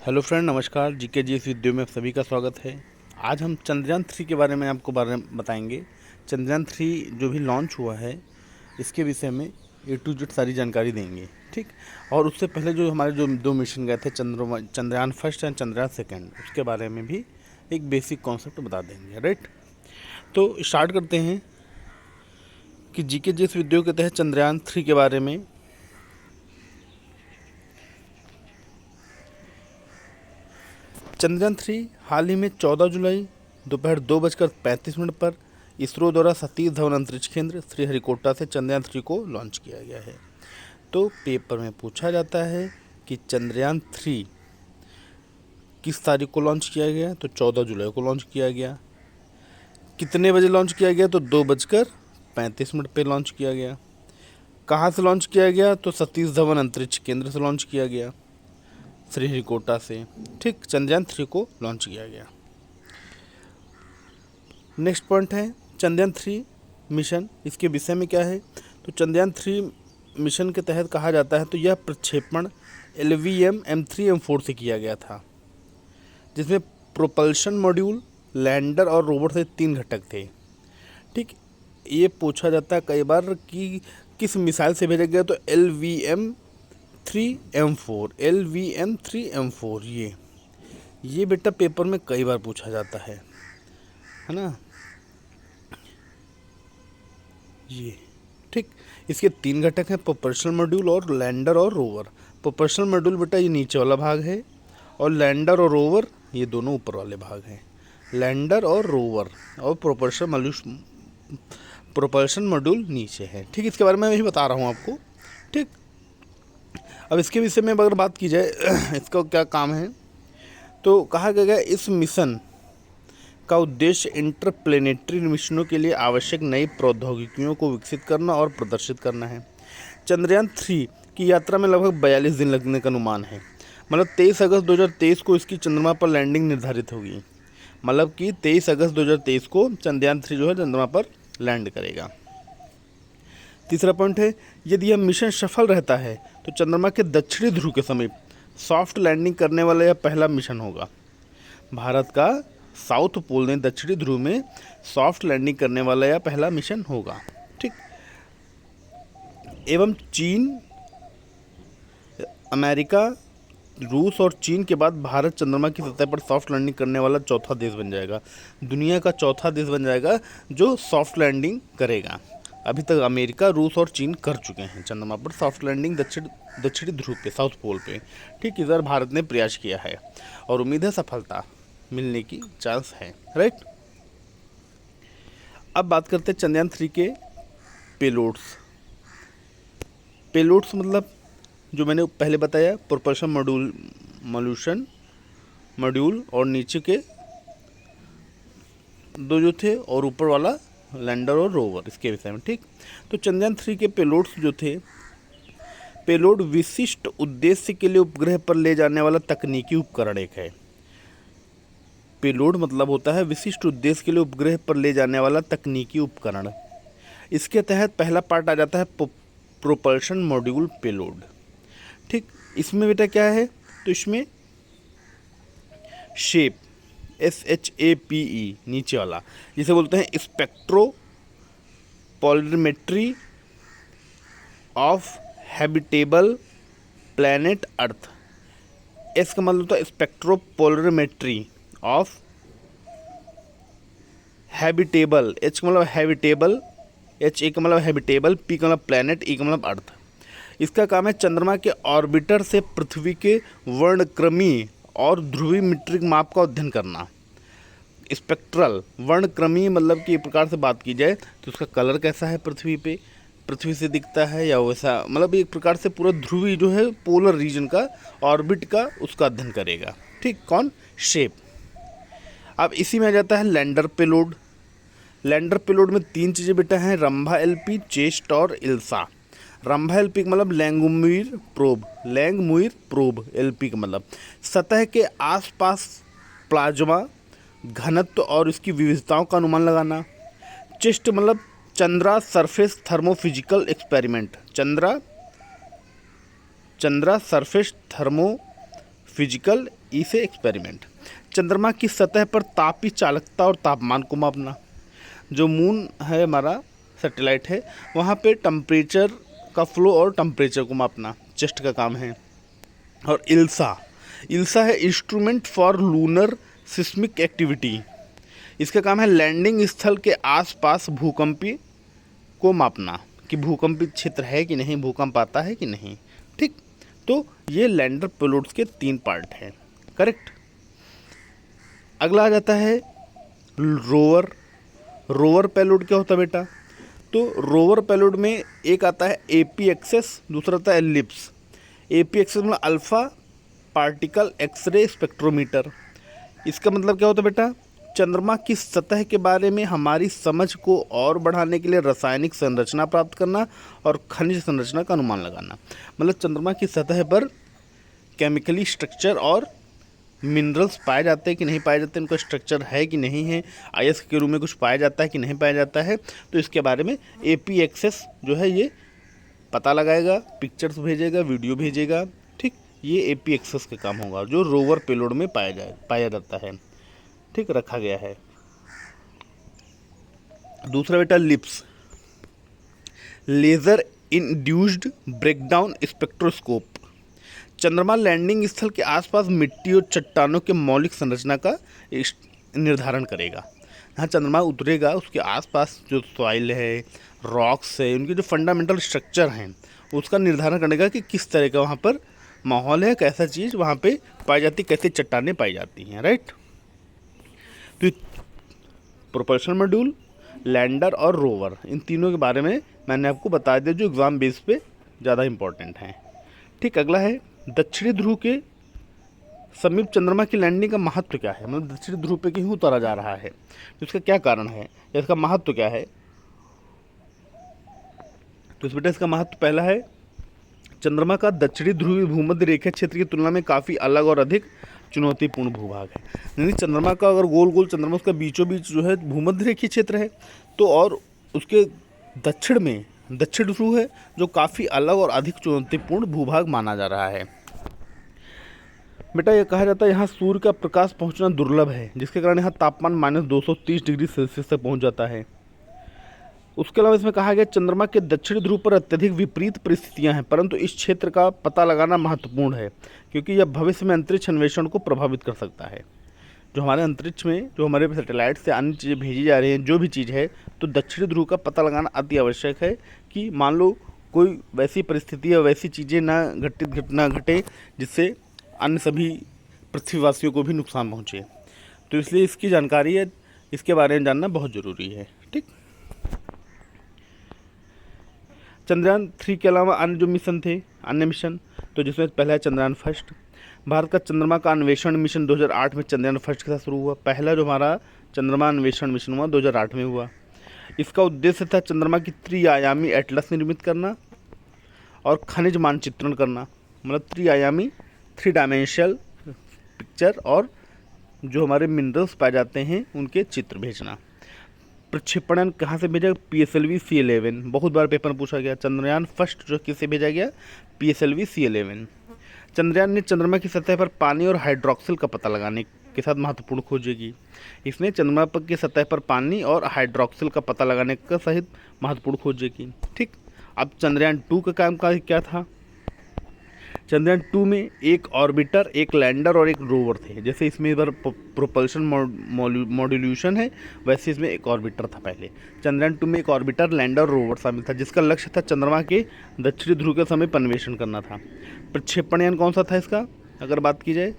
Hello friend, नमस्कार। GK जी इस video में आप सभी का स्वागत है। आज हम चंद्रयान 3 के बारे में आपको बताएंगे। चंद्रयान 3 जो भी लॉन्च हुआ है, इसके विषय में A to Z सारी जानकारी देंगे, ठीक। और उससे पहले जो हमारे जो दो मिशन गए थे, Chandrayaan first and Chandrayaan second, उसके बारे में भी एक बेसिक कॉन्सेप्ट बता देंगे, राइट। तो स्टार्ट करते हैं कि जीके जी इस वीडियो के तहत चंद्रयान 3 के बारे में। चंद्रयान 3 हाल ही में 14 जुलाई दोपहर 2:35 पर इसरो द्वारा सतीश धवन अंतरिक्ष केंद्र श्रीहरिकोटा से चंद्रयान 3 को लॉन्च किया गया है। तो पेपर में पूछा जाता है कि चंद्रयान 3 किस तारीख को लॉन्च किया गया, तो 14 जुलाई को लॉन्च किया गया। कितने बजे लॉन्च किया गया, तो 2:35 पे लॉन्च किया गया। कहाँ से लॉन्च किया गया, तो सतीश धवन अंतरिक्ष केंद्र से लॉन्च किया गया, श्रीहरिकोटा से, ठीक। चंद्रयान 3 को लॉन्च किया गया। नेक्स्ट पॉइंट है चंद्रयान 3 मिशन। इसके विषय में क्या है, तो चंद्रयान 3 मिशन के तहत कहा जाता है तो यह प्रक्षेपण LVM M3 M4 से किया गया था, जिसमें प्रोपल्शन मॉड्यूल, लैंडर और रोवर से 3 घटक थे, ठीक। ये पूछा जाता है कई बार कि किस मिसाइल से भेजा गया, तो LVM3M4 ये बेटा पेपर में कई बार पूछा जाता है ना, ये, ठीक। इसके 3 घटक हैं, प्रोपल्शन मॉड्यूल और लैंडर और रोवर। प्रोपल्शन मॉड्यूल बेटा ये नीचे वाला भाग है, और लैंडर और रोवर ये दोनों ऊपर वाले भाग हैं। लैंडर और रोवर और प्रोपल्शन मॉड्यूल नीचे है, ठीक। इसके बारे में मैं ही बता रहा हूँ आपको, ठीक। अब इसके विषय में अगर बात की जाए इसका क्या काम है, तो कहा गया इस मिशन का उद्देश्य इंटरप्लेनेटरी मिशनों के लिए आवश्यक नई प्रौद्योगिकियों को विकसित करना और प्रदर्शित करना है। चंद्रयान 3 की यात्रा में लगभग 42 दिन लगने का अनुमान है। मतलब 23 अगस्त 2023 को इसकी चंद्रमा पर लैंडिंग निर्धारित होगी। मतलब कि 23 अगस्त 2023 को चंद्रयान 3 जो है चंद्रमा पर लैंड करेगा। तीसरा पॉइंट है, यदि यह मिशन सफल रहता है तो चंद्रमा के दक्षिणी ध्रुव के समीप सॉफ्ट लैंडिंग करने वाला यह पहला मिशन होगा। भारत का साउथ पोल ने दक्षिणी ध्रुव में सॉफ्ट लैंडिंग करने वाला यह पहला मिशन होगा, ठीक। एवं चीन, अमेरिका, रूस और चीन के बाद भारत चंद्रमा की सतह पर सॉफ्ट लैंडिंग करने वाला चौथा देश बन जाएगा। दुनिया का चौथा देश बन जाएगा जो सॉफ्ट लैंडिंग करेगा। अभी तक अमेरिका, रूस और चीन कर चुके हैं चंद्रमा पर सॉफ्ट लैंडिंग दक्षिणी ध्रुव पे, साउथ पोल पे, ठीक। इधर भारत ने प्रयास किया है और उम्मीद है सफलता मिलने की चांस है, राइट। अब बात करते हैं चंद्रयान 3 के पेलोड्स। पेलोड्स मतलब जो मैंने पहले बताया, प्रोपल्शन मॉड्यूल और नीचे के 2 जो थे, और ऊपर वाला लैंडर और रोवर, इसके विषय में, ठीक। तो चंद्रयान 3 के पेलोड्स जो थे, पेलोड विशिष्ट उद्देश्य के लिए उपग्रह पर ले जाने वाला तकनीकी उपकरण एक है। पेलोड मतलब होता है विशिष्ट उद्देश्य के लिए उपग्रह पर ले जाने वाला तकनीकी उपकरण। इसके तहत पहला पार्ट आ जाता है प्रोपल्शन मॉड्यूल पेलोड, ठीक। इसमें बेटा क्या है, तो इसमें शेप SHAPE नीचे वाला, जिसे बोलते हैं spectropolarimetry of habitable planet earth. S का मतलब होता है स्पेक्ट्रोपोलरिमेट्री ऑफ हैबिटेबल, H का मतलब हैबिटेबल, HA का मतलब हैबिटेबल, P का मतलब प्लैनेट, E का मतलब अर्थ। इसका काम है चंद्रमा के ऑर्बिटर से पृथ्वी के वर्णक्रमीय और ध्रुवीय मीट्रिक माप का अध्ययन करना। स्पेक्ट्रल वर्णक्रमीय मतलब कि एक प्रकार से बात की जाए तो उसका कलर कैसा है पृथ्वी पे, पृथ्वी से दिखता है या वैसा, मतलब एक प्रकार से पूरा ध्रुवीय जो है पोलर रीजन का ऑर्बिट का, उसका अध्ययन करेगा, ठीक। कौन, शेप। अब इसी में आ जाता है लैंडर पेलोड। लैंडर पेलोड में 3 चीज़ें बेटा हैं, रंभा LP, चेस्ट और इल्सा। रंभा LP का मतलब लैंगमुइर प्रोब, LP का मतलब सतह के आसपास प्लाज्मा घनत्व और इसकी विविधताओं का अनुमान लगाना। चेस्ट मतलब Chandra surface thermophysical experiment, Chandra surface thermophysical, E से एक्सपेरिमेंट। चंद्रमा की सतह पर तापीय चालकता और तापमान को मापना। जो मून है हमारा सैटेलाइट है, वहाँ पे टेम्परेचर का फ्लो और टेम्परेचर को मापना चेस्ट का काम है। और इल्सा है instrument for lunar seismic activity. इसका काम है लैंडिंग स्थल के आसपास भूकंपी को मापना कि भूकंपित क्षेत्र है कि नहीं, भूकंप आता है कि नहीं। ठीक, तो ये लैंडर पेलोड्स के 3 पार्ट हैं। करेक्ट। अगला आ जाता है रोवर पेलोड क्या होता है बेटा? तो रोवर पेलोड में एक आता है एपी एक्सेस, दूसरा आता है एलिप्स। एपी एक्सेस मतलब अल्फा पार्टिकल एक्सरे स्पेक्ट्रोमीटर। इसका मतलब क्या होता है बेटा? चंद्रमा की सतह के बारे में हमारी समझ को और बढ़ाने के लिए रासायनिक संरचना प्राप्त करना और खनिज संरचना का अनुमान लगाना। मतलब चंद्रमा की सतह पर केमिकली स्ट्रक्चर और मिनरल्स पाए जाते हैं कि नहीं पाए जाते हैं, उनका स्ट्रक्चर है कि नहीं है, आयस्क के रूप में कुछ पाया जाता है कि नहीं पाया जाता है। तो इसके बारे में एपी एक्सेस जो है ये पता लगाएगा, पिक्चर्स भेजेगा, वीडियो भेजेगा। ठीक, ये एपी एक्सेस का काम होगा जो रोवर पेलोड में पाया जाता है। ठीक, रखा गया है। दूसरा बेटा LIBS, laser induced breakdown spectroscope. चंद्रमा लैंडिंग स्थल के आसपास मिट्टी और चट्टानों के मौलिक संरचना का निर्धारण करेगा। जहाँ चंद्रमा उतरेगा उसके आसपास जो सॉइल है, रॉक्स है, उनके जो फंडामेंटल स्ट्रक्चर हैं उसका निर्धारण करेगा कि किस तरह का वहाँ पर माहौल है, कैसा चीज़ वहाँ पे पाई जाती, कैसे चट्टानें पाई जाती हैं। राइट। तो प्रोपल्शन मॉड्यूल, लैंडर और रोवर, इन तीनों के बारे में मैंने आपको बता दिया जो एग्ज़ाम बेस पे ज़्यादा इंपॉर्टेंट हैं। ठीक, अगला है दक्षिणी ध्रुव के समीप चंद्रमा की लैंडिंग का महत्व क्या है? मतलब दक्षिणी ध्रुव पे क्यों उतारा जा रहा है, तो इसका क्या कारण है, इसका महत्व क्या है? तो इस बेटा इसका महत्व पहला है, चंद्रमा का दक्षिणी ध्रुवीय भूमध्य रेखा क्षेत्र की तुलना में काफ़ी अलग और अधिक चुनौतीपूर्ण भूभाग है। यानी चंद्रमा का अगर गोल गोल चंद्रमा उसका बीचों बीच जो है भूमध्य रेखीय क्षेत्र है, तो और उसके दक्षिण में दक्षिण ध्रुव है जो काफ़ी अलग और अधिक चुनौतीपूर्ण भूभाग माना जा रहा है। बेटा यह कहा जाता है यहाँ सूर्य का प्रकाश पहुँचना दुर्लभ है, जिसके कारण यहाँ तापमान -230 डिग्री सेल्सियस तक पहुँच जाता है। उसके अलावा इसमें कहा गया चंद्रमा के दक्षिणी ध्रुव पर अत्यधिक विपरीत परिस्थितियां हैं, परंतु इस क्षेत्र का पता लगाना महत्वपूर्ण है क्योंकि यह भविष्य में अंतरिक्ष अन्वेषण को प्रभावित कर सकता है। जो हमारे अंतरिक्ष में जो हमारे सैटेलाइट से अन्य चीज़ें भेजी जा रही हैं, जो भी चीज़ है, तो दक्षिणी ध्रुव का पता लगाना अति आवश्यक है कि मान लो कोई वैसी परिस्थिति या वैसी चीज़ें घटना घटे जिससे अन्य सभी पृथ्वीवासियों को भी नुकसान पहुँचे। तो इसलिए इसकी जानकारी है, इसके बारे में जानना बहुत ज़रूरी है। ठीक, चंद्रयान 3 के अलावा अन्य जो मिशन थे, अन्य मिशन, तो जिसमें पहला है चंद्रयान फर्स्ट। भारत का चंद्रमा का अन्वेषण मिशन 2008 में चंद्रयान फर्स्ट के साथ शुरू हुआ। पहला जो हमारा चंद्रमा अन्वेषण मिशन हुआ 2008 में हुआ। इसका उद्देश्य था चंद्रमा की त्रिआयामी एटलस निर्मित करना और खनिज मानचित्रण करना। मतलब त्रिआयामी, 3 डायमेंशनल पिक्चर और जो हमारे मिनरल्स पाए जाते हैं उनके चित्र भेजना। प्रक्षेपण कहाँ से भेजा? PSLV C11, बहुत बार पेपर में पूछा गया। चंद्रयान फर्स्ट जो किससे भेजा गया? PSLV C11। चंद्रयान ने चंद्रमा की सतह पर पानी और हाइड्रोक्सिल का पता लगाने के साथ महत्वपूर्ण खोजें की। इसने चंद्रमा की सतह पर पानी और हाइड्रोक्सिल का पता लगाने का सहित महत्वपूर्ण खोजें की। ठीक, अब चंद्रयान 2 का काम क्या था? चंद्रयान 2 में एक ऑर्बिटर, एक लैंडर और एक रोवर थे। जैसे इसमें इधर प्रोपल्शन मॉड्यूलेशन है, वैसे इसमें एक ऑर्बिटर था पहले। चंद्रयान 2 में एक ऑर्बिटर, लैंडर और रोवर शामिल था, जिसका लक्ष्य था चंद्रमा के दक्षिणी ध्रुव के समीप अन्वेषण करना था। प्रक्षेपण यान कौन सा था इसका अगर बात की जाए?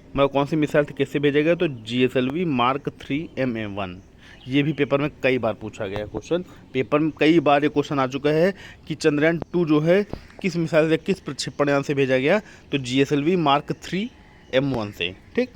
मतलब कौन सी मिसाइल थी, कैसे भेजा गया? तो GSLV Mark 3 MA1। ये भी पेपर में कई बार पूछा गया क्वेश्चन। पेपर में कई बार ये क्वेश्चन आ चुका है कि चंद्रयान 2 जो है किस मिसाइल से, किस प्रक्षेपण यान से भेजा गया? तो GSLV Mark 3 M1 से। ठीक,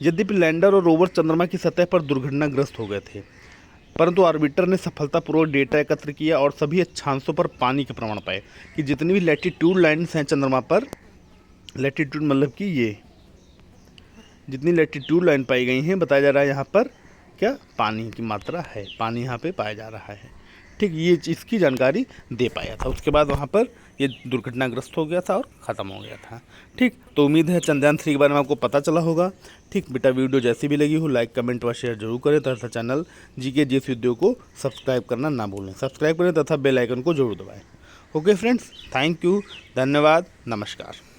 यद्यपि लैंडर और रोवर चंद्रमा की सतह पर दुर्घटनाग्रस्त हो गए थे, परंतु ऑर्बिटर ने सफलतापूर्वक डेटा एकत्र किया और सभी अक्षांशों पर पानी के प्रमाण पाए कि जितनी भी लैटिट्यूड लाइन्स हैं चंद्रमा पर, लैटिट्यूड मतलब कि ये जितनी लैटिट्यूड लाइन पाई गई हैं, बताया जा रहा है यहाँ पर क्या, पानी की मात्रा है, पानी यहाँ पे पाया जा रहा है। ठीक, ये इसकी जानकारी दे पाया था। उसके बाद वहाँ पर ये दुर्घटनाग्रस्त हो गया था और ख़त्म हो गया था। ठीक, तो उम्मीद है चंद्रयान-3 के बारे में आपको पता चला होगा। ठीक बेटा, वीडियो जैसी भी लगी हो लाइक कमेंट व शेयर जरूर करें तथा चैनल जीके जीएस वीडियो को सब्सक्राइब करना ना भूलें। सब्सक्राइब करें तथा बेल आइकन को जरूर दबाएं। ओके फ्रेंड्स, थैंक यू, धन्यवाद, नमस्कार।